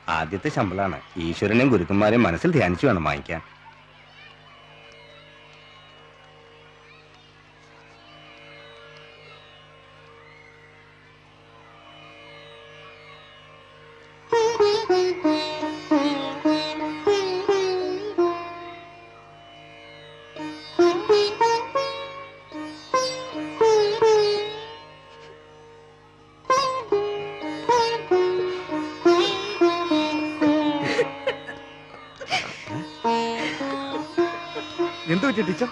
ആദ്യത്തെ ശമ്പളമാണ്. ഈശ്വരനെയും ഗുരുക്കന്മാരെയും മനസ്സിൽ ധ്യാനിച്ചു വേണം വാങ്ങിക്കാൻ. എന്ത് പറ്റി ടീച്ചർ?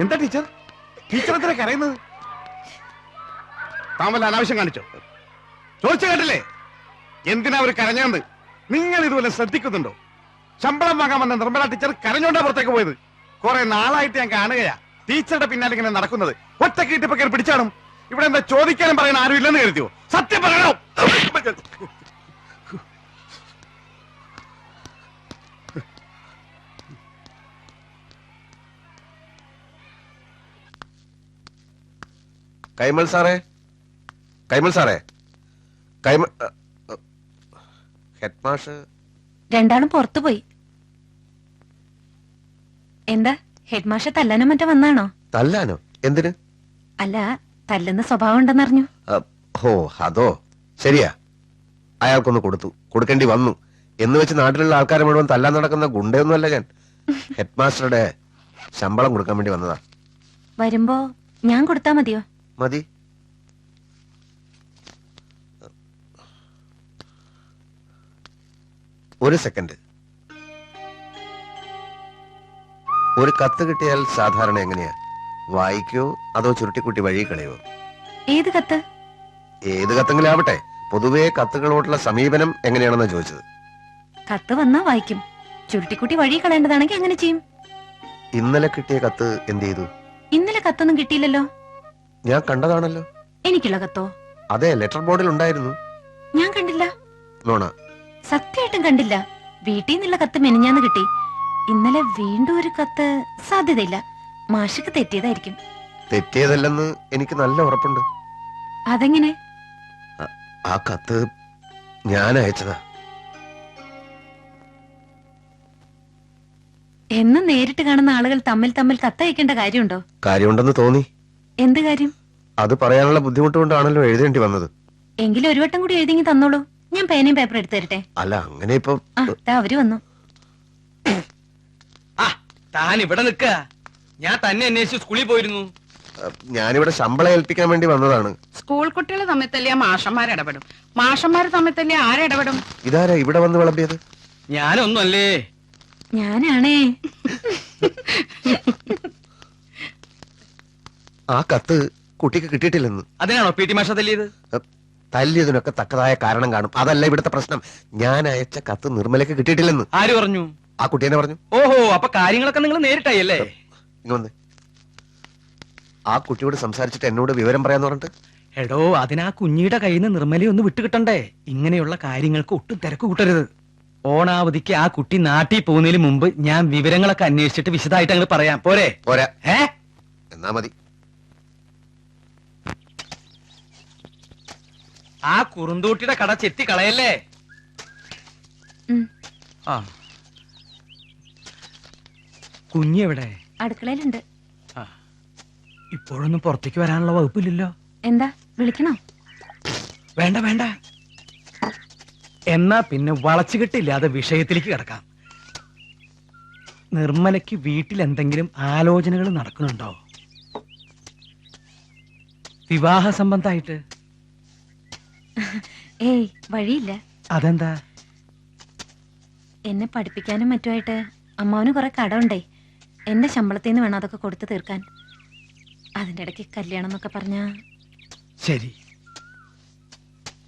എന്താ ടീച്ചർ? ടീച്ചർ എന്തിനാ കരയുന്നത്? താമല്ല അനാവശ്യം കാണിച്ചോ? ചോദിച്ചു കേട്ടില്ലേ എന്തിനാ അവർ കരഞ്ഞത്? നിങ്ങൾ ഇതുപോലെ ശ്രദ്ധിക്കുന്നുണ്ടോ? ശമ്പളം വാങ്ങാൻ വന്ന നിർമ്മല ടീച്ചർ കരഞ്ഞോണ്ടാ പുറത്തേക്ക് പോയത്. കുറെ നാളായിട്ട് ഞാൻ കാണുകയാ ടീച്ചറുടെ പിന്നാലെ ഇങ്ങനെ നടക്കുന്നത്. ഒറ്റ കീട്ടിപ്പോ കയറി പിടിച്ചാടും. ഇവിടെ എന്താ ചോദിക്കാനും പറയാൻ ആരും ഇല്ലെന്ന് കരുതിയോ? സത്യം പറയണോ? കൈമൾ സാറേ, കൈമൾ സാറേ, ഹെഡ് മാഷ് രണ്ടാളും പുറത്തുപോയി. എന്താ ഹെഡ് മാഷ തല്ലാനോ മറ്റോ വന്നാണോ? തല്ലാനോ? എന്തിന്? അല്ല, തല്ലുന്ന സ്വഭാവം ഉണ്ടെന്നറിഞ്ഞു. ഓ അതോ, ശരിയാ. അയാൾക്കൊന്ന് കൊടുക്കേണ്ടി വന്നു എന്ന് വെച്ച് നാട്ടിലുള്ള ആൾക്കാരെ മുഴുവൻ തല്ലാൻ നടക്കുന്ന ഗുണ്ടയൊന്നുമല്ല ഞാൻ. ഹെഡ് മാസ്റ്ററുടെ ശമ്പളം കൊടുക്കാൻ വേണ്ടി വന്നതാ. വരുമ്പോ ഞാൻ കൊടുത്താ മതിയോ? മതി. ഒരു സെക്കൻഡ്. ഒരു കത്ത് കിട്ടിയാൽ സാധാരണ എങ്ങനെയാ? വായിക്കോ അതോ ചുരുട്ടിക്കുട്ടി വഴി കളയോ? ഏത് കത്ത്? ഏത് കത്തെങ്കിലും ആവട്ടെ, പൊതുവേ കത്തുകളോടുള്ള സമീപനം എങ്ങനെയാണെന്നാ ചോദിച്ചത്. കത്ത് വന്നാ വായിക്കും. ചുരുട്ടിക്കുട്ടി വഴി കളയേണ്ടതാണെങ്കിൽ അങ്ങനെ ചെയ്യും. ഇന്നലെ കിട്ടിയ കത്ത് എന്ത് ചെയ്തു? ഇന്നലെ കത്തൊന്നും കിട്ടിയില്ലല്ലോ. ഞാൻ കണ്ടതാണല്ലോ. എനിക്കുള്ള കത്തോ? അതെ, ലെറ്റർ ബോർഡിൽ ഉണ്ടായിരുന്നു. ഞാൻ കണ്ടില്ല. നോണ? സത്യമായിട്ടും കണ്ടില്ല. വീട്ടിൽ നിന്നുള്ള കത്ത് മെനിഞ്ഞാന്ന് കിട്ടി. ഇന്നലെ വീണ്ടും ഒരു കത്ത് സാധ്യതയില്ല. മാഷിക്ക് തെറ്റിയതായിരിക്കും. തെറ്റിയതല്ലെന്ന് എനിക്ക് നല്ല ഉറപ്പുണ്ട്. അതെങ്ങനെ? ആ കത്ത് ഞാൻ അയച്ചതാ. എന്നും നേരിട്ട് കാണുന്ന ആളുകൾ തമ്മിൽ തമ്മിൽ കത്തയക്കേണ്ട കാര്യമുണ്ടോ? കാര്യമുണ്ടെന്ന് തോന്നി. എന്ത് കാര്യം? അത് പറയാനുള്ള ബുദ്ധിമുട്ട് കൊണ്ടാണല്ലോ എഴുതേണ്ടി വന്നത്. എങ്കിലും ഒരു വട്ടം കൂടി എഴുതിങ്ങി തന്നോളൂ. ഞാൻ പേനയും പേപ്പർ എടുത്തു തരട്ടെ. അല്ല, അങ്ങനെ ഇപ്പൊ അവര് വന്നു. താൻ ഇവിടെ നിക്ക. ഞാൻ തന്നെ അന്വേഷിച്ച് സ്കൂളിൽ പോയിരുന്നു. ഞാനിവിടെ ശമ്പളം ഏൽപ്പിക്കാൻ വേണ്ടി വന്നതാണ്. സ്കൂൾ കുട്ടികൾ തമ്മിൽ തല്ലിയ മാഷന്മാർ ഇടപെടും. മാഷന്മാർ തമ്മിൽ തല്ലിയ ആരിടപെടും? ഇതാരാ ഇവിടെ വന്ന് വിളമ്പിയത്? ഞാനൊന്നുമല്ലേ. ഞാനാണേ. ആ കത്ത് കുട്ടിക്ക് കിട്ടിയിട്ടില്ലെന്ന്. അതിനാണോ പി ടി മാഷ തല്ലിയത്? തല്ലിയതിനൊക്കെ തക്കതായ കാരണം കാണും. അതല്ല ഇവിടുത്തെ പ്രശ്നം. ഞാൻ അയച്ച കത്ത് നിർമ്മലക്ക് കിട്ടിയിട്ടില്ലെന്ന്. ആര് പറഞ്ഞു? ആ കുട്ടി എന്നെ പറഞ്ഞു. ഓഹോ, അപ്പൊ കാര്യങ്ങളൊക്കെ നിങ്ങൾ നേരിട്ടായി അല്ലേ? ഇങ്ങ് ആ കുട്ടിയോട് സംസാരിച്ചിട്ട് എന്നോട് വിവരം പറയാന്ന് പറഞ്ഞിട്ട്. എടോ, അതിനാ കുഞ്ഞിയുടെ കയ്യിൽ നിന്ന് നിർമ്മലയെ ഒന്ന് വിട്ടുകിട്ടണ്ടേ? ഇങ്ങനെയുള്ള കാര്യങ്ങൾക്ക് ഒട്ടും തിരക്ക് കൂട്ടരുത്. ഓണാവധിക്ക് ആ കുട്ടി നാട്ടിൽ പോകുന്നതിന് മുമ്പ് ഞാൻ വിവരങ്ങളൊക്കെ അന്വേഷിച്ചിട്ട് വിശദമായിട്ട് അങ്ങ് പറയാം. പോരെ? പോരാ. എന്നാ മതി. ആ കുറുന്തൂട്ടിയുടെ കട ചെത്തി കളയല്ലേ? ആ, കുഞ്ഞെവിടെ? അടുക്കളയിലുണ്ട്. ഇപ്പോഴൊന്നും പുറത്തേക്ക് വരാനുള്ള വകുപ്പില്ലല്ലോ. എന്താ, വിളിക്കണോ? വേണ്ട വേണ്ട. എന്നാ പിന്നെ വളച്ചുകെട്ടില്ലാതെ വിഷയത്തിലേക്ക് കിടക്കാം. നിർമ്മലയ്ക്ക് വീട്ടിൽ എന്തെങ്കിലും ആലോചനകൾ നടക്കുന്നുണ്ടോ? വിവാഹ സംബന്ധമായിട്ട്? ഏയ്, വഴിയില്ല. അതെന്താ? എന്നെ പഠിപ്പിക്കാനും മറ്റുമായിട്ട് അമ്മാവന് കുറെ കടമുണ്ടേ. എന്റെ ശമ്പളത്തിൽ നിന്ന് വേണം അതൊക്കെ കൊടുത്തു തീർക്കാൻ. അതിന്റെ ഇടയ്ക്ക് കല്യാണം എന്നൊക്കെ പറഞ്ഞാ. ശരി,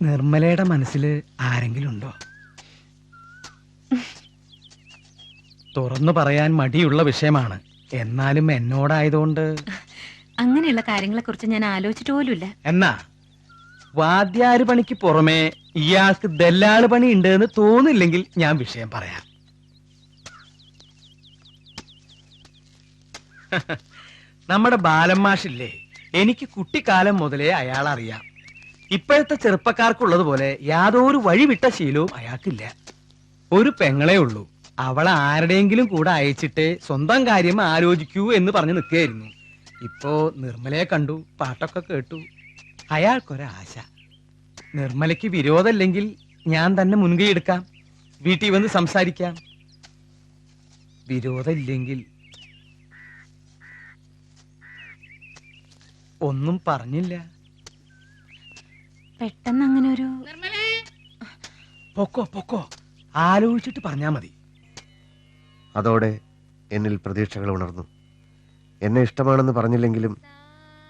നിർമ്മലയുടെ മനസ്സിൽ ആരെങ്കിലും ഉണ്ടോ? തുറന്നു പറയാൻ മടിയുള്ള വിഷയമാണ്. എന്നാലും എന്നോടായതുകൊണ്ട്. അങ്ങനെയുള്ള കാര്യങ്ങളെ കുറിച്ച് ഞാൻ ആലോചിച്ചിട്ട് പോലുമില്ല. എന്നാ വാദ്യാര് പണിക്ക് പുറമെ ഇയാൾക്ക് ദല്ലാള് പണി ഉണ്ട് എന്ന് തോന്നില്ലെങ്കിൽ ഞാൻ വിഷയം പറയാം. നമ്മുടെ ബാലൻ മാഷില്ലേ, എനിക്ക് കുട്ടിക്കാലം മുതലേ അയാൾ അറിയാം. ഇപ്പോഴത്തെ ചെറുപ്പക്കാർക്കുള്ളതുപോലെ യാതൊരു വഴിവിട്ട ശീലവും അയാൾക്കില്ല. ഒരു പെങ്ങളേ ഉള്ളൂ. അവളെ ആരുടെയെങ്കിലും കൂടെ അയച്ചിട്ട് സ്വന്തം കാര്യം ആലോചിക്കൂ എന്ന് പറഞ്ഞു നിൽക്കുകയായിരുന്നു. ഇപ്പോ നിർമ്മലയെ കണ്ടു, പാട്ടൊക്കെ കേട്ടു. അയാൾക്കൊരാശ. നിർമ്മലയ്ക്ക് വിരോധമില്ലെങ്കിൽ ഞാൻ തന്നെ മുൻകൈ എടുക്കാം, വീട്ടിൽ വന്ന് സംസാരിക്കാം. വിരോധമില്ലെങ്കിൽ ഒന്നും പറഞ്ഞില്ല. പെട്ടെന്ന് അങ്ങനെ ഒരു പൊക്കോ പൊക്കോ, ആലോചിച്ചിട്ട് പറഞ്ഞാ മതി. അതോടെ എന്നിൽ പ്രതീക്ഷകൾ ഉണർന്നു. എന്നെ ഇഷ്ടമാണെന്ന് പറഞ്ഞില്ലെങ്കിലും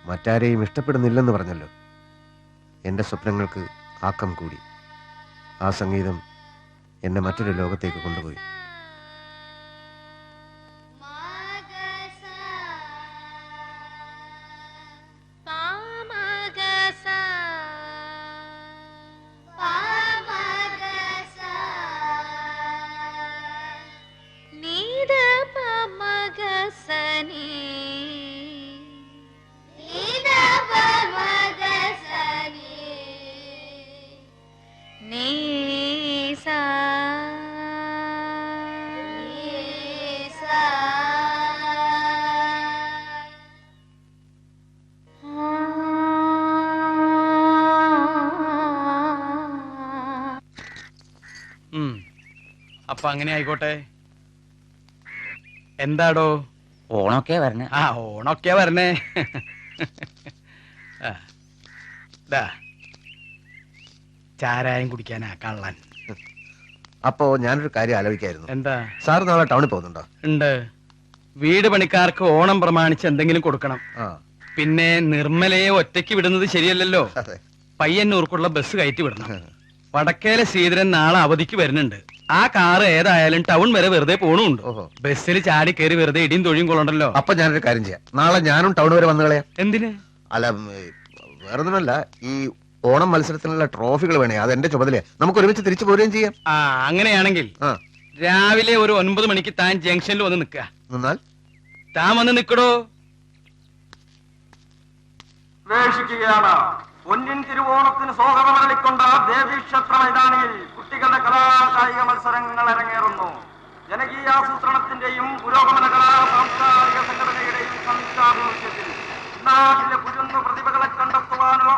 മറ്റാരെയും ഇഷ്ടപ്പെടുന്നില്ലെന്ന് പറഞ്ഞല്ലോ. എന്റെ സ്വപ്നങ്ങൾക്ക് ആക്കം കൂടി. ആ സംഗീതം എന്നെ മറ്റൊരു ലോകത്തേക്ക് കൊണ്ടുപോയി. അപ്പൊ അങ്ങനെ ആയിക്കോട്ടെ. എന്താടോ? ഓണൊക്കെ വരണേ. ആ, ഓണൊക്കെ വരണേ. ആ, ദാ, ചാരായം കുടിക്കാനാ കള്ളൻ. അപ്പോ ഞാനൊരു കാര്യം ആലോചിക്കായിരുന്നു. എന്താ? സാർ നാളെ ടൗണിൽ പോകുന്നുണ്ടോ? ഉണ്ട്. വീട് പണിക്കാർക്ക് ഓണം പ്രമാണിച്ച് എന്തെങ്കിലും കൊടുക്കണം. ആ, പിന്നെ നിർമ്മലയെ ഒറ്റയ്ക്ക് വിടുന്നത് ശരിയല്ലല്ലോ. അതെ. പയ്യന്നൂർക്കുള്ള ബസ് കയറ്റി വിടണം. വടക്കേലെ ശ്രീധരൻ നാളെ അവധിക്ക് വരുന്നുണ്ട്. ആ കാറ് ഏതായാലും ടൗൺ വരെ വെറുതെ പോണുണ്ട്. ഓഹോ. ബസ്സിൽ ചാടി കയറി വെറുതെ ഇടിയും തൊഴിയും കൊള്ളണ്ടല്ലോ. അപ്പൊ ഞാനൊരു കാര്യം ചെയ്യാം. നാളെ ഞാനും ടൗൺ വരെ വന്നു കളയാം. എന്തിന്? അല്ല, വേറൊന്നുമല്ല, ഈ ഓണം മത്സരത്തിനുള്ള ട്രോഫികൾ വേണേ, അത് എന്റെ ചുമതലയാ. നമുക്ക് ഒരുമിച്ച് തിരിച്ചു പോരുകയും ചെയ്യാം. ആ, അങ്ങനെയാണെങ്കിൽ ആ, രാവിലെ ഒരു 9 മണിക്ക് താൻ ജംഗ്ഷനിൽ വന്ന് നിൽക്കുക. നിന്നാൽ താൻ വന്ന് നിൽക്കടോ. പ്രവേശിക്കുകയാണ്. പൊന്നിൻ തിരുവോണത്തിന് സ്വാഗതമരളിക്കൊണ്ട ദേവീക്ഷേത്ര മൈതാനിയിൽ കുട്ടികളുടെ കലാകായിക മത്സരങ്ങൾ അരങ്ങേറുന്നു. ജനകീയാസൂത്രണത്തിന്റെയും പുരോഗമന കലാ സാംസ്കാരിക സംഘടനയുടെയും സംയുക്താഭിമുഖ്യത്തിൽ നാട്ടിലെ പുരുന്ന പ്രതിഭകളെ കണ്ടെത്തുവാനോ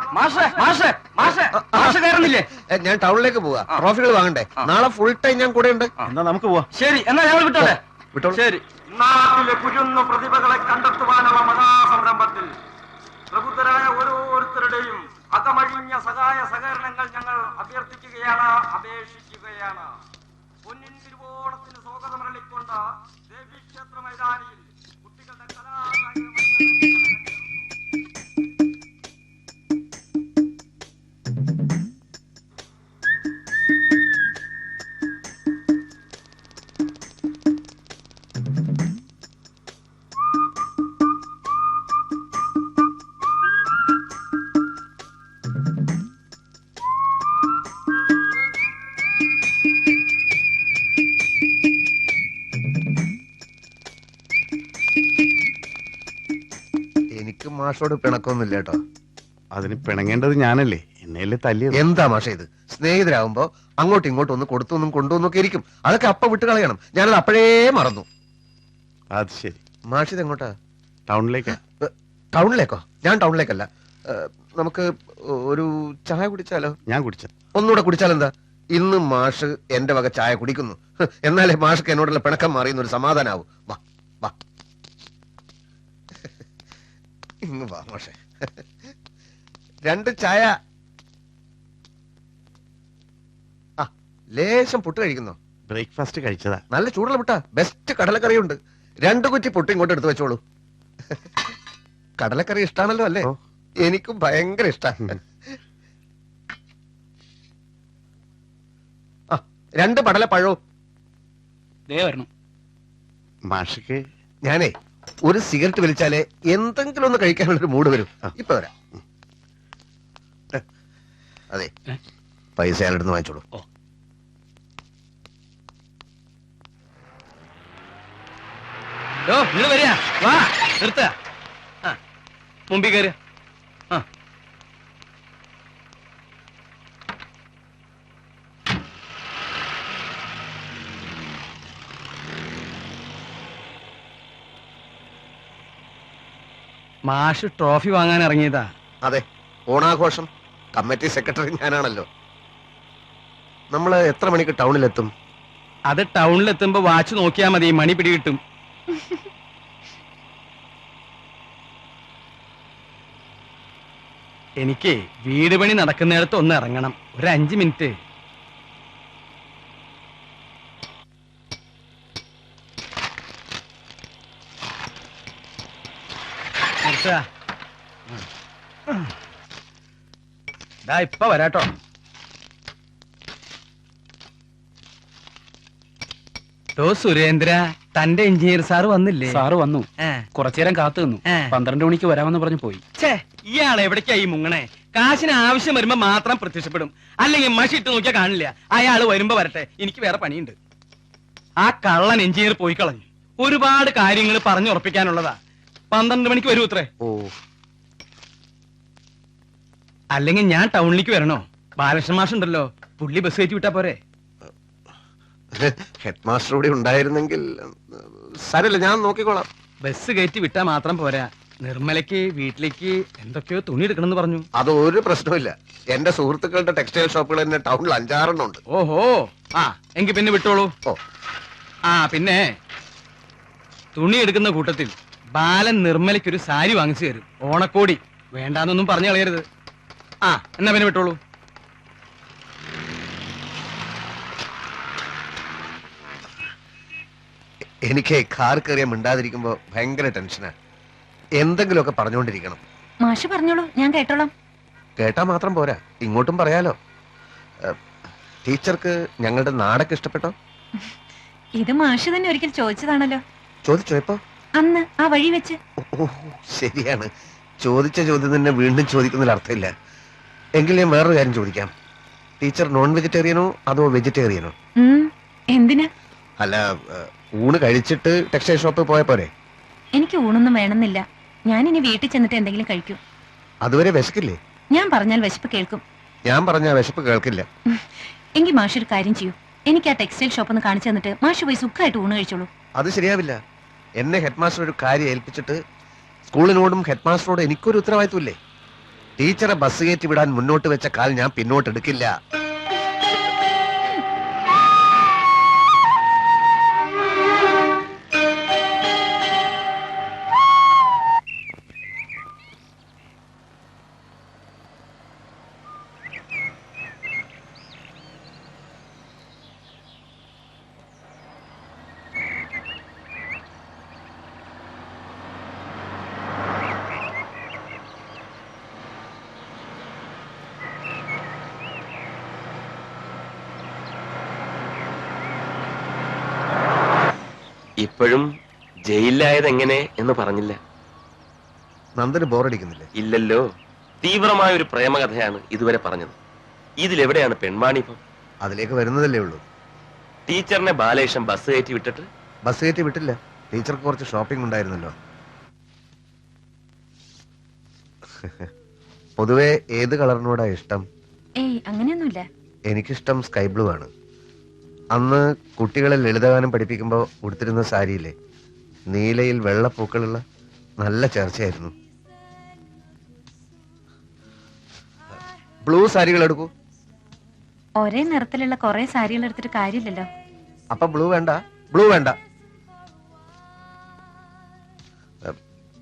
കയറുന്നില്ലേ? ഞാൻ ടൗണിലേക്ക് പോവാ. ട്രോഫികൾ വാങ്ങണ്ടേ? നാളെ ഫുൾ ടൈം ഞാൻ കൂടെ ഉണ്ട്. എന്നാ നമുക്ക് പോവാം. ശരി, എന്നാ ഞങ്ങൾ വിട്ടോട്ടെ. വിട്ടോളൂ. ശരി. നാട്ടിലെ പുരുന്ന പ്രതിഭകളെ കണ്ടെത്തുവാനുള്ള മഹാസംരംഭത്തിൽ പ്രബുദ്ധരായ ഓരോരുത്തരുടെയും അകമഴിഞ്ഞ സഹായ സഹകരണങ്ങൾ ഞങ്ങൾ അഭ്യർത്ഥിക്കുകയാണ്, അപേക്ഷിക്കുകയാണ്. പൊന്നിൻ തിരുവോണത്തിന് സ്വാഗതമരളിക്കൊണ്ട ദേവീക്ഷേത്ര മൈതാനിയിൽ കുട്ടികളുടെ കലാകായിക മത്സരങ്ങൾ എനിക്ക് മാഷോട് പിണക്കൊന്നുമില്ല കേട്ടോ. അതിന് പിണങ്ങേണ്ടത് ഞാനല്ലേ, എന്നെയല്ലേ തല്ലിയത്. എന്താ മാഷ ഇത്? സ്നേഹിതരാകുമ്പോ അങ്ങോട്ടും ഇങ്ങോട്ടും ഒന്ന് കൊടുത്തൊന്നും കൊണ്ടുവന്നൊക്കെ ഇരിക്കും. അതൊക്കെ അപ്പ വിട്ട് കളയണം. ഞാനത് അപ്പോഴേ മറന്നു. അത് ശരി. മാഷ് ഇത് എങ്ങോട്ടാ? ടൗണിലേക്കാ. ടൗണിലേക്കോ? ഞാൻ ടൗണിലേക്കല്ല. നമുക്ക് ഒരു ചായ കുടിച്ചാലോ? ഞാൻ കുടിച്ച. ഒന്നുകൂടെ കുടിച്ചാലെന്താ? ഇന്ന് മാഷ് എന്റെ വക ചായ കുടിക്കുന്നു. എന്നാലേ മാഷ്ക്ക് എന്നോടുള്ള പിണക്കം മാറിയെന്നൊരു സമാധാനാവും. വാ വാ, ഇങ്ങ് വാ മാഷെ. 2 ചായ. ആ, ലേശം പുട്ട് കഴിക്കുന്നോ? ബ്രേക്ക്ഫാസ്റ്റ് കഴിച്ചതാ. നല്ല ചൂടുള്ള പുട്ടാ. ബെസ്റ്റ് കടലക്കറിയുണ്ട്. 2 കുറ്റി പുട്ട് ഇങ്ങോട്ട് എടുത്തു വെച്ചോളൂ. കടലക്കറി ഇഷ്ടാണല്ലോ അല്ലേ? ഓ. എനിക്കും ഭയങ്കര ഇഷ്ടാ. ആ, 2 പടലപ്പഴവും. മാഷിക്ക് ഞാനേ ഒരു സിഗരറ്റ് വലിച്ചാലേ എന്തെങ്കിലും ഒന്ന് കഴിക്കാനുള്ളൊരു മൂഡ് വരും. ഇപ്പൊ വരാം. അതെ, പൈസ അയാളെടുത്ത് വാങ്ങിച്ചോളൂ. വരിക, വാ, നിർത്ത. മുമ്പിൽ കയറി. മാഷ് ട്രോഫി വാങ്ങാൻ ഇറങ്ങിയതാ. അതെ, ഓണാഘോഷം. കമ്മിറ്റി സെക്രട്ടറി ഞാനാണല്ലോ. നമ്മള് എത്ര മണിക്ക് ടൗണിലെത്തും? അത് ടൗണിലെത്തുമ്പോ വാച്ച് നോക്കിയാ മതി, മണി പിടികിട്ടും. എനിക്ക് വീട് പണി നടക്കുന്നിടത്ത് ഒന്ന് ഇറങ്ങണം, ഒരു 5 മിനിറ്റ്. ഇപ്പൊ വരാട്ടോ. സുരേന്ദ്ര, തന്റെ എഞ്ചിനീയർ സാറ് വന്നില്ലേ? സാറ് വന്നു. ആ. കുറച്ചേരം കാത്തു നിന്നു. 12 മണിക്ക് വരാമെന്ന് പറഞ്ഞു പോയി. ഛേ, ഇയാളെ എവിടേക്കായി മുങ്ങണേ? കാശിന് ആവശ്യം വരുമ്പോ മാത്രം പ്രത്യക്ഷപ്പെടും, അല്ലെങ്കിൽ മഷി ഇട്ട് നോക്കിയാൽ കാണില്ല. അയാള് വരുമ്പോ വരട്ടെ, എനിക്ക് വേറെ പണിയുണ്ട്. ആ കള്ളൻ എഞ്ചിനീയർ പോയി കളഞ്ഞു. ഒരുപാട് കാര്യങ്ങൾ പറഞ്ഞുറപ്പിക്കാനുള്ളതാ. 12 മണിക്ക് വരൂ അത്രേ. ഓ, അല്ലെങ്കിൽ ഞാൻ ടൗണിലേക്ക് വരണോ? ബാലകൃഷ്ണൻ മാഷുണ്ടല്ലോ, പുള്ളി ബസ് കയറ്റി വിട്ടാ പോരെ? ഹെഡ് മാസ്റ്റർ കൂടി ഉണ്ടായിരുന്നെങ്കിൽ സാരമില്ല, ഞാൻ നോക്കിക്കോളാം. ബസ് കയറ്റി വിട്ടാ മാത്രം പോരാ, നിർമ്മലയ്ക്ക് വീട്ടിലേക്ക് എന്തൊക്കെയോ തുണി എടുക്കണമെന്ന് പറഞ്ഞു. അത് ഒരു പ്രശ്നമില്ല. എന്റെ സുഹൃത്തുക്കളുടെ ടെക്സ്റ്റൈൽ ഷോപ്പുകൾ തന്നെ ടൗണിൽ 5-6 ഉണ്ട്. ഓഹോ, ആ എങ്കി പിന്നെ വിട്ടോളൂ. ഓ, ആ പിന്നെ തുണി എടുക്കുന്ന കൂട്ടത്തിൽ ബാലൻ നിർമ്മലയ്ക്കൊരു സാരി വാങ്ങിച്ചു തരും, ഓണക്കോടി. വേണ്ടാന്നൊന്നും പറഞ്ഞു കളയരുത്. ആ എന്നാ പിന്നെ വിട്ടോളൂ. എനിക്ക് കാർ കയറിയ മിണ്ടാതിരിക്കുമ്പോ ഭയങ്കര ടെൻഷനാ. എന്തെങ്കിലുമൊക്കെ പറഞ്ഞുകൊണ്ടിരിക്കണം. മാഷ് പറഞ്ഞോളൂ, ഞാൻ കേട്ടോളാം. കേട്ടാ മാത്രം പോരാ, ഇങ്ങോട്ടും പറയാലോ. ടീച്ചർക്ക് ഞങ്ങളുടെ നാടൊക്കെ ഇഷ്ടപ്പെട്ടോ? ഇത് മാഷ് തന്നെ ഒരിക്കൽ ചോദിച്ചതാണല്ലോ. ചോദിച്ചോ എപ്പോ? അന്ന് ആ വഴി വെച്ച്. ഓ, ശരിയാണ്. ചോദിച്ച ചോദ്യം തന്നെ വീണ്ടും ചോദിക്കുന്നതിൽ അർത്ഥമില്ല. എങ്കിൽ ഞാൻ വേറൊരു കാര്യം ചോദിക്കാം. ടീച്ചർ നോൺ വെജിറ്റേറിയനോ അതോ വെജിറ്റേറിയനോ? എന്തിനാ? അല്ല, ഊണ് കഴിച്ചിട്ട് ടെക്സ്റ്റൈൽ ഷോപ്പിൽ പോയ പോരെ? എനിക്ക് ഊണൊന്നും വേണമെന്നില്ല. ഞാൻ ഇനി വീട്ടിൽ ചെന്നിട്ട് എന്തെങ്കിലും കഴിക്കും. അതുവരെ വിശക്കില്ലേ? ഞാൻ പറഞ്ഞാൽ വിശപ്പ് കേൾക്കും. ഞാൻ പറഞ്ഞ വിശപ്പ് കേൾക്കില്ല. എങ്കിൽ മാഷ് ഒരു കാര്യം ചെയ്യൂ, എനിക്ക് ആ ടെക്സ്റ്റൈൽ ഷോപ്പ് ഒന്ന് കാണിച്ചു തന്നിട്ട് മാഷ് പോയി സുഖമായിട്ട് ഊണ് കഴിച്ചോളൂ. അത് ശരിയാവില്ല. എന്നെ ഹെഡ് മാസ്റ്റർ ഒരു കാര്യം ഏൽപ്പിച്ചിട്ട് സ്കൂളിനോടും ഹെഡ് മാസ്റ്ററോടും എനിക്കൊരു ഉത്തരവാദിത്വമില്ലേ? ടീച്ചറെ ബസ് കയറ്റി വിടാൻ മുന്നോട്ട് വെച്ച കാൽ ഞാൻ പിന്നോട്ട് എടുക്കില്ല. ഇപ്പോഴും ജയിലിലായത് എങ്ങനെ എന്ന് പറഞ്ഞില്ല. നന്ദന് ബോറടിക്കുന്നില്ലേ? ഇല്ലല്ലോ. തീവ്രമായ ഒരു പ്രേമകഥയാണ് ഇതുവരെ പറഞ്ഞത്. ഇതിലെവിടെയാണ് പെൺവാണിപ്പം? അതിലേക്ക് വരുന്നതല്ലേ ഉള്ളൂ. ടീച്ചറിനെ ബാലേഷൻ ബസ് കയറ്റി വിട്ടിട്ട്? ബസ് കയറ്റി വിട്ടില്ല. ടീച്ചർക്ക് കുറച്ച് ഷോപ്പിംഗ് ഉണ്ടായിരുന്നല്ലോ. പൊതുവെ ഏത് കളറിനോടാ ഇഷ്ടം? ഏയ് അങ്ങനെയൊന്നുമില്ല. എനിക്കിഷ്ടം സ്കൈ ബ്ലൂ ആണ്. അന്ന് കുട്ടികളെ ലളിതഗാനം പഠിപ്പിക്കുമ്പോ ഉടുത്തിരുന്ന സാരിയില്ലേ, നീലയിൽ വെള്ളപ്പൂക്കളുള്ള നല്ല ചേർച്ചയായിരുന്നു. ബ്ലൂ സാരികൾ എടുക്കൂ. ഒരേ നിറത്തിലുള്ള കുറെ സാരികൾ എടുത്തിട്ട് കാര്യമില്ലല്ലോ. അപ്പൊ ബ്ലൂ വേണ്ട? ബ്ലൂ വേണ്ട.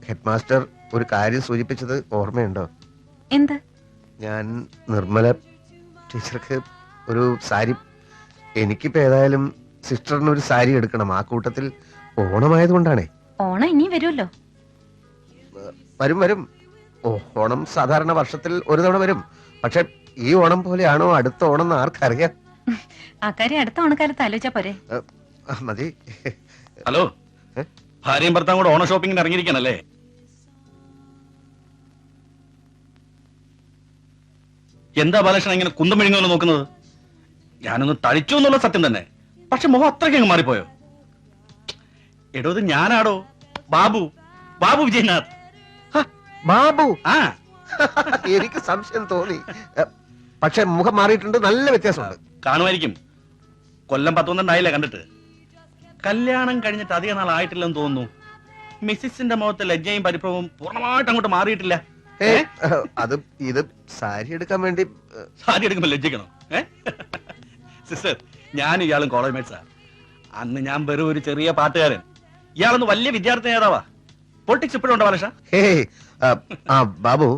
ഹെഡ് മാസ്റ്റർ ഒരു കാര്യം സൂചിപ്പിച്ചത് ഓർമ്മയുണ്ടോ? എന്ത്? ഞാൻ നിർമ്മല ടീച്ചർക്ക് ഒരു സാരി, എനിക്കിപ്പോ ഏതായാലും സിസ്റ്ററിന് ഒരു സാരി എടുക്കണം. ആ കൂട്ടത്തിൽ ഓണമായതുകൊണ്ടാണേ. ഓണം ഇനി വരുമല്ലോ. വരും വരും. ഓണം സാധാരണ വർഷത്തിൽ ഒരു തവണ വരും. പക്ഷെ ഈ ഓണം പോലെയാണോ അടുത്ത ഓണം എന്ന് ആർക്കറിയാം? അക്കാര്യം അടുത്ത ഓണക്കാലത്ത് ആലോചിച്ചാ പോരെ. മതി. ഹലോ, ഭാര്യയും ഭർത്താവും കൂടെ ഓണ ഷോപ്പിംഗിന് ഇറങ്ങിയിരിക്കണല്ലേ? എന്താ ബാലകൃഷ്ണൻ ഇങ്ങനെ കുന്തം മെഴുങ്ങുന്നു നോക്കുന്നത്? ഞാനൊന്ന് തളിച്ചു എന്നുള്ള സത്യം തന്നെ, പക്ഷെ മുഖം അത്രയ്ക്ക് അങ്ങ് മാറിപ്പോയോ? എടോ, ഇത് ഞാനാടോ, ബാബു, ബാബു വിജയനാഥ്. ബാബു? ആ, എനിക്ക് സംശയം തോന്നി. പക്ഷെ മുഖം മാറിയിട്ടുണ്ട്, നല്ല വ്യത്യാസമുണ്ട്. കാണുമായിരിക്കും. കൊല്ലം 12 കണ്ടിട്ട്. കല്യാണം കഴിഞ്ഞിട്ട് അധിക നാളായിട്ടില്ലെന്ന് തോന്നുന്നു. മിസ്സിന്റെ മുഖത്തെ ലജ്ജയും പരിഭവവും പൂർണ്ണമായിട്ട് അങ്ങോട്ട് മാറിയിട്ടില്ല. ഏയ്, അത് ഇത് സാരി എടുക്കാൻ വേണ്ടി സാരി എടുക്കുമ്പോ ലജ്ജിക്കണോ? സിസ്റ്റർ, ഞാൻ ഇയാളും കോളേജ് മേറ്റ്സാ. അന്ന് ഞാൻ വെറും ഒരു ചെറിയ പാട്ടുകാരൻ, ഇയാളൊന്ന് വലിയ വിദ്യാർത്ഥി നേതാവാ. പൊളിറ്റിക്സ് ഇപ്പോഴും ഉണ്ടോ ബാലകൃഷ്ണ? ഹേയ്, ബാബു,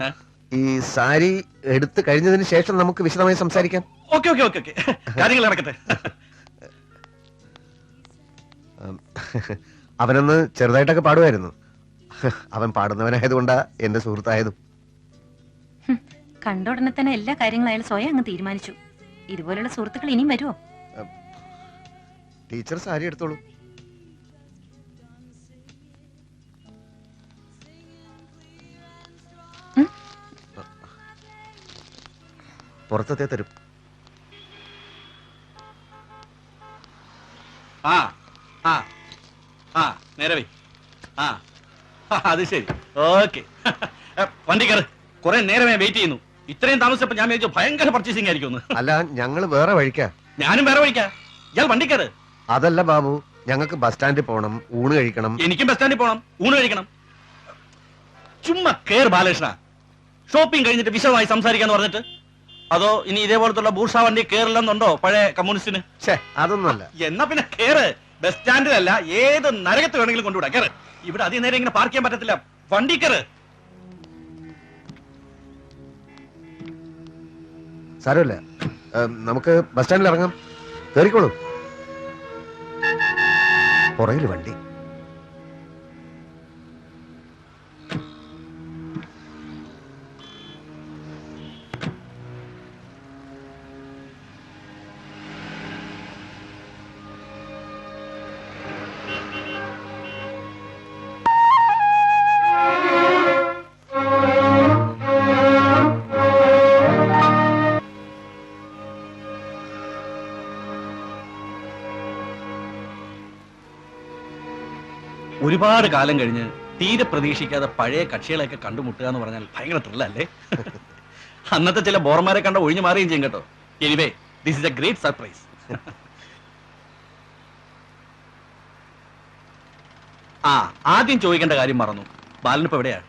ഈ സാരി എടുത്തു കഴിഞ്ഞതിന് ശേഷം നമുക്ക് വിശദമായി സംസാരിക്കാം. ഓക്കെ ഓക്കെ ഓക്കെ ഓക്കെ, കാര്യങ്ങൾ നടക്കട്ടെ. അവനൊന്ന് ചെറുതായിട്ടൊക്കെ പാടുമായിരുന്നു. അവൻ പാടുന്നവനായതുകൊണ്ടാ എന്റെ സുഹൃത്തായതും. കണ്ട ഉടനെ തന്നെ എല്ലാ കാര്യങ്ങളും അയാൾ സ്വയം അങ്ങ് തീരുമാനിച്ചു. ഇതുപോലുള്ള സുഹൃത്തുക്കൾ ഇനിയും വരുമോ? ടീച്ചർ സാരി എടുത്തോളൂ. പുറത്തത്തെ തരും. ആ ആ ആ നേരെ വൈ. ആ അത് ശരി, ഓക്കെ. വണ്ടി കയറ്, കുറെ നേരമേ വെയിറ്റ് ചെയ്യുന്നു. ഇത്രയും താമസിച്ചപ്പോ ഞാൻ വിചാരിച്ചു ഭയങ്കര പർച്ചേസിംഗ് ആയിരിക്കും. അല്ല, ഞങ്ങള് വേറെ വഴിക്കാ. ഞാനും വേറെ വഴിക്കാ. ഇയാൾ വണ്ടി കയറ്. അതല്ല ബാബു, ഞങ്ങൾക്ക് ബസ് സ്റ്റാൻഡിൽ പോകണം, ഊണ് കഴിക്കണം. എനിക്കും ബസ് സ്റ്റാൻഡിൽ പോകണം, ഊണ് കഴിക്കണം. ചുമ്മാ കേറ് ബാലകൃഷ്ണ. ഷോപ്പിംഗ് കഴിഞ്ഞിട്ട് വിശദമായി സംസാരിക്കാന്ന് പറഞ്ഞിട്ട്. അതോ ഇനി ഇതേപോലത്തുള്ള ബൂർഷ വണ്ടി കേറില്ലെന്നുണ്ടോ പഴയ കമ്മ്യൂണിസ്റ്റിന്? അതൊന്നുമല്ല. എന്നാ പിന്നെ കേറ്. ബസ് സ്റ്റാൻഡിലല്ല, ഏത് നരകത്ത് വേണമെങ്കിലും കൊണ്ടുവിടാം. കേറ്. ഇവിടെ അധികം നേരം ഇങ്ങനെ പാർക്ക് ചെയ്യാൻ പറ്റത്തില്ല. വണ്ടി കയറ്. സാരമില്ല, നമുക്ക് ബസ് സ്റ്റാൻഡിൽ ഇറങ്ങാം. കേറിക്കോളൂ. പുറകില് വണ്ടി. ഒരുപാട് കാലം കഴിഞ്ഞ് തീരെ പ്രതീക്ഷിക്കാതെ പഴയ കക്ഷികളെയൊക്കെ കണ്ടുമുട്ടുക എന്ന് പറഞ്ഞാൽ ഭയങ്കര ത്രില്ലല്ലേ? അന്നത്തെ ചില ബോർമാരെ കണ്ട ഒഴിഞ്ഞു മാറുകയും ചെയ്യും കേട്ടോ. Anyway, this is A great surprise. ആ, ആദ്യം ചോദിക്കേണ്ട കാര്യം മറന്നു. ബാലനിപ്പോ എവിടെയാണ്?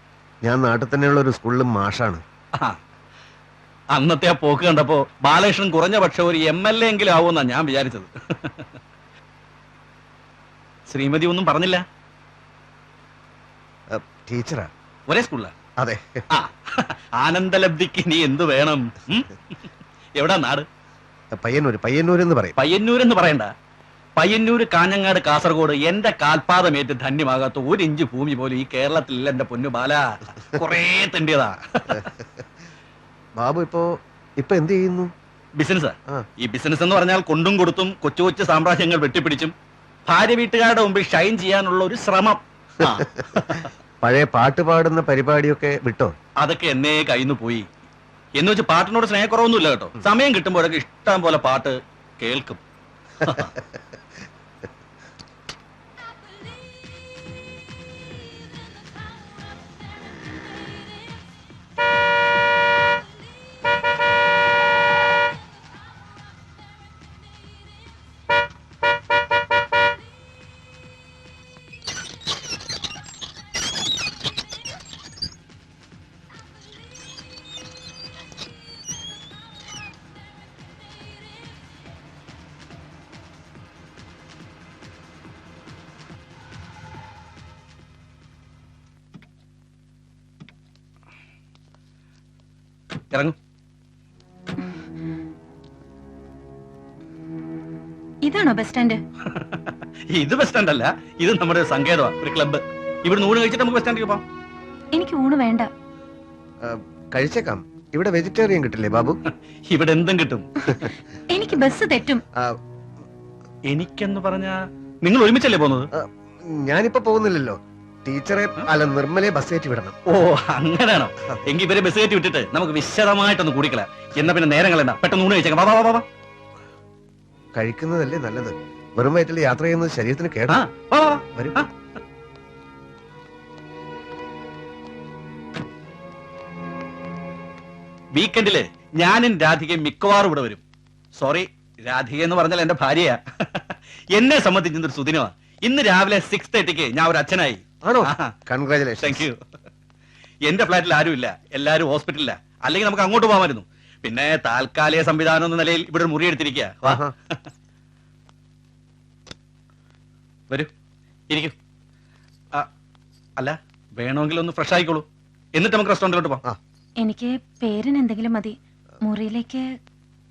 ഞാൻ നാട്ടിൽ തന്നെയുള്ള ഒരു സ്കൂളിലും മാഷാണ്. അന്നത്തെ ആ പോക്ക് കണ്ടപ്പോ ബാലകൃഷ്ണൻ കുറഞ്ഞ പക്ഷം ഒരു MLA എങ്കിലും ആവുമെന്നാ ഞാൻ വിചാരിച്ചത്. ശ്രീമതി ഒന്നും പറഞ്ഞില്ല? ടീച്ചറാ. ഒരേ സ്കൂളിലാ? അതെ. ആനന്ദലബ്ധിക്ക് നീ എന്ത് വേണം? എവിടാ നാട്? പയ്യന്നൂർ എന്ന് പറയും. പയ്യന്നൂരെന്ന് പറയണ്ട. പയ്യന്നൂര്, കാഞ്ഞങ്ങാട്, കാസർഗോഡ് എന്റെ കാൽപാദമേറ്റ് ധന്യമാകാത്ത ഒരു ഇഞ്ച് ഭൂമി പോലും ഈ കേരളത്തിലില്ല എന്റെ പൊന്നു ബാല. കൊറേ തെണ്ടിയതാ. ബാബു ഇപ്പൊ എന്ത് ചെയ്യുന്നു? ബിസിനസ്. ഈ ബിസിനസ് എന്ന് പറഞ്ഞാൽ കൊണ്ടും കൊടുത്തും കൊച്ചു കൊച്ചു സാമ്രാജ്യങ്ങൾ വെട്ടിപ്പിടിച്ചും ഭാര്യ വീട്ടുകാരുടെ മുമ്പിൽ ഷൈൻ ചെയ്യാനുള്ള ഒരു ശ്രമം. പഴയ പാട്ട് പാടുന്ന പരിപാടിയൊക്കെ വിട്ടോ? അതൊക്കെ എന്നേ കയ്യിന്ന് പോയി. എന്ന് വെച്ച് പാട്ടിനോട് സ്നേഹക്കുറവൊന്നുമില്ല കേട്ടോ. സമയം കിട്ടുമ്പോഴൊക്കെ ഇഷ്ടം പോലെ പാട്ട് കേൾക്കും. ഇറങ്ങും. ഇതാണോ ബസ് സ്റ്റാൻഡ്? ഇത് ബസ് സ്റ്റാൻഡ് അല്ല, ഇത് നമ്മുടെ സങ്കേതമാണ്, ഒരു ക്ലബ്ബ്. ഇവിടെ ഊണ് കഴിച്ചിട്ട് നമുക്ക് ബസ് സ്റ്റാൻഡിൽ പോവാം. എനിക്ക് ഊണ് വേണ്ട. കഴിച്ചേക്കാം. ഇവിടെ വെജിറ്റേറിയൻ കിട്ടില്ലേ ബാബു? ഇവിടെ എന്തും കിട്ടും. എനിക്ക് ബസ് തെറ്റും. എനിക്കെന്ന് പറഞ്ഞാ നിങ്ങൾ ഒരുമിച്ചല്ലേ പോകുന്നത്? ഞാനിപ്പോ പോകുന്നില്ലല്ലോ. ടീച്ചറെ അല്ല നിർമ്മലയെ ബസ് കയറ്റി വിടണം. ഓ, അങ്ങനെയാണോ? എങ്കിൽ ഇവരെ ബസ് കയറ്റി വിട്ടിട്ട് നമുക്ക് വിശദമായിട്ടൊന്ന് കൂടിക്കള. എന്നാ പിന്നെ നേരം കളയണ്ട, പെട്ടെന്ന് ഊണ് കഴിച്ചേക്കാം. വാ വാ വാ. കഴിക്കുന്നതല്ലേ നല്ലത്. വെറും വയറ്റിൽ യാത്ര ചെയ്യുന്നത് ശരീരത്തിന് കേടാ. വരും. വീക്കെൻഡില് ഞാനും രാധികയും മിക്കവാറും ഇവിടെ വരും. സോറി, രാധിക എന്ന് പറഞ്ഞാൽ എന്റെ ഭാര്യയാ. എന്നെ സംബന്ധിച്ചൊരു സുദിനമാ. ഇന്ന് രാവിലെ 6:30 ഞാൻ ഒരു അച്ഛനായി. ആണോ? ആഹാ. കൺഗ്രാചുലേഷൻ. Thank you. എന്റെ ഫ്ലാറ്റിൽ ആരുമില്ല, എല്ലാരും ഹോസ്പിറ്റലില്ല. അല്ലെങ്കിൽ നമുക്ക് അങ്ങോട്ട് പോകാമായിരുന്നു. പിന്നെ താൽക്കാലിക സംവിധാനം എന്ന നിലയിൽ ഇവിടെ ഒരു മുറി എടുത്തിരിക്കുക. വാ. ആഹാ. വരൂ, ഇരിക്കൂ. അല്ല, വേണമെങ്കിൽ ഒന്ന് ഫ്രഷ് ആയിക്കോളൂ, എന്നിട്ട് നമുക്ക് റെസ്റ്റോറന്റിലോട്ട് പോകാം. എനിക്ക് പേരിന് എന്തെങ്കിലും മതി. മുറിയിലേക്ക്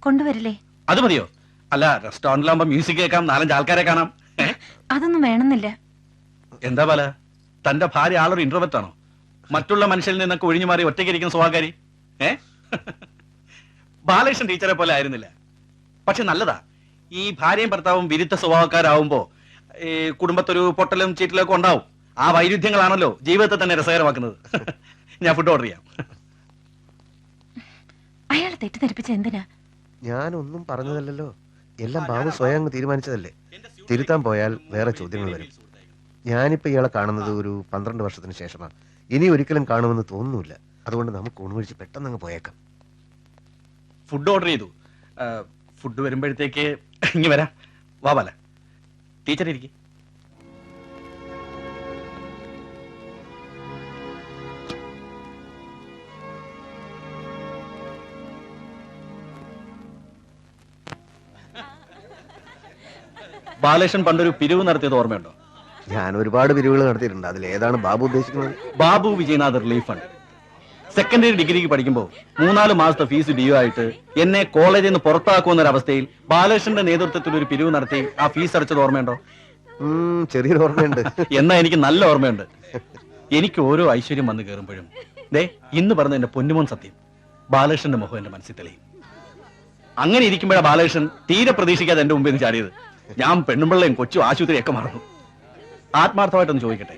കൊണ്ടുവരില്ലേ? അത് മതിയോ? അല്ല, റെസ്റ്റോറന്റിലാകുമ്പോ മ്യൂസിക് കേൾക്കാം, 4-5 ആൾക്കാരെ കാണാം. അതൊന്നും വേണമെന്നില്ല. എന്താ പല, തന്റെ ഭാര്യ ആളൊരു ഇന്റർവെറ്റ് ആണോ? മറ്റുള്ള മനുഷ്യരിൽ നിന്നൊക്കെ ഒഴിഞ്ഞു മാറി ഒറ്റയ്ക്കിരിക്കുന്ന സ്വഭാവക്കാരി. ബാലകൃഷ്ണൻ ടീച്ചറെ പോലെ ആയിരുന്നില്ല. പക്ഷെ നല്ലതാ, ഈ ഭാര്യയും ഭർത്താവും വിരുദ്ധ സ്വഭാവക്കാരാവുമ്പോ ഈ കുടുംബത്തൊരു പൊട്ടലും ചീറ്റലും ഒക്കെ ഉണ്ടാവും. ആ വൈരുദ്ധ്യങ്ങളാണല്ലോ ജീവിതത്തെ തന്നെ രസകരമാക്കുന്നത്. ഞാൻ ഫുഡ് ഓർഡർ ചെയ്യാം. അയാൾ തെറ്റിദ്ധരിപ്പിച്ച എന്തിനാ? ഞാനൊന്നും പറഞ്ഞതല്ലോ, എല്ലാം ബാബു സ്വയം അങ്ങ് തീരുമാനിച്ചതല്ലേ. തിരുത്താൻ പോയാൽ വേറെ ചോദ്യങ്ങൾ വരും. ഞാനിപ്പോ ഇയാളെ കാണുന്നത് ഒരു 12 വർഷത്തിന് ശേഷമാണ്. ഇനി ഒരിക്കലും കാണുമെന്ന് തോന്നുന്നില്ല. അതുകൊണ്ട് നമുക്ക് ഊണുകഴിച്ച് പെട്ടെന്ന് അങ്ങ് പോയേക്കാം. ഫുഡ് ഓർഡർ ചെയ്തു. ഫുഡ് വരുമ്പോഴത്തേക്ക് ഇങ്ങി വരാം. വാ ബാല, ടീച്ചർ ഇരിക്കും. ബാലകൃഷ്ണൻ പണ്ടൊരു പിരിവ് നടത്തിയത് ഓർമ്മയുണ്ടോ? ഞാൻ ഒരുപാട് പിരിവുകൾ നടത്തിയിട്ടുണ്ട്. അതിൽ ഏതാണ് ബാബു ഉദ്ദേശിക്കുന്നത്? Babu Vijayanath relief fund. Secondary ഡിഗ്രിക്ക് പഠിക്കുമ്പോൾ 3-4 മാസത്തെ ഫീസ് ഡ്യൂ ആയിട്ട് എന്നെ കോളേജിൽ നിന്ന് പുറത്താക്കുന്ന ഒരു അവസ്ഥയിൽ ബാലകൃഷ്ണന്റെ നേതൃത്വത്തിൽ ഒരു പിരിവ് നടത്തി ആ ഫീസ് അടച്ചത് ഓർമ്മയുണ്ടോ? ചെറിയൊരു ഓർമ്മയുണ്ട്. എന്നാ എനിക്ക് നല്ല ഓർമ്മയുണ്ട്. എനിക്ക് ഓരോ ഐശ്വര്യം വന്നു കയറുമ്പോഴും ദേ ഇന്ന് പറഞ്ഞ എന്റെ പൊന്നുമോൻ സത്യം, ബാലകൃഷ്ണന്റെ മുഖം എന്റെ മനസ്സിൽ തെളിയും. അങ്ങനെ ഇരിക്കുമ്പോഴാണ് ബാലകൃഷ്ണൻ തീരെ പ്രതീക്ഷിക്കാതെ എന്റെ മുമ്പിൽ നിന്ന് ചാടിയത്. ഞാൻ പെണ്ണുമ്പിള്ളയും കൊച്ചു ആശുപത്രിയൊക്കെ മറന്നു. ആത്മാർത്ഥമായിട്ടൊന്ന് ചോദിക്കട്ടെ,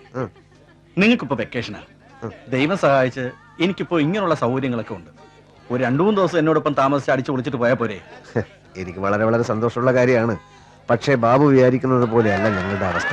നിങ്ങൾക്കിപ്പോ വെക്കേഷനാ. ദൈവം സഹായിച്ച് എനിക്കിപ്പോ ഇങ്ങനെയുള്ള സൗകര്യങ്ങളൊക്കെ ഉണ്ട്. ഒരു 2-3 ദിവസം എന്നോടൊപ്പം താമസിച്ച് അടിച്ചു പൊളിച്ചിട്ട് പോയാൽ പോരെ? എനിക്ക് വളരെ വളരെ സന്തോഷമുള്ള കാര്യമാണ്. പക്ഷേ ബാബു വിചാരിക്കുന്നത് പോലെയല്ല ഞങ്ങളുടെ അവസ്ഥ.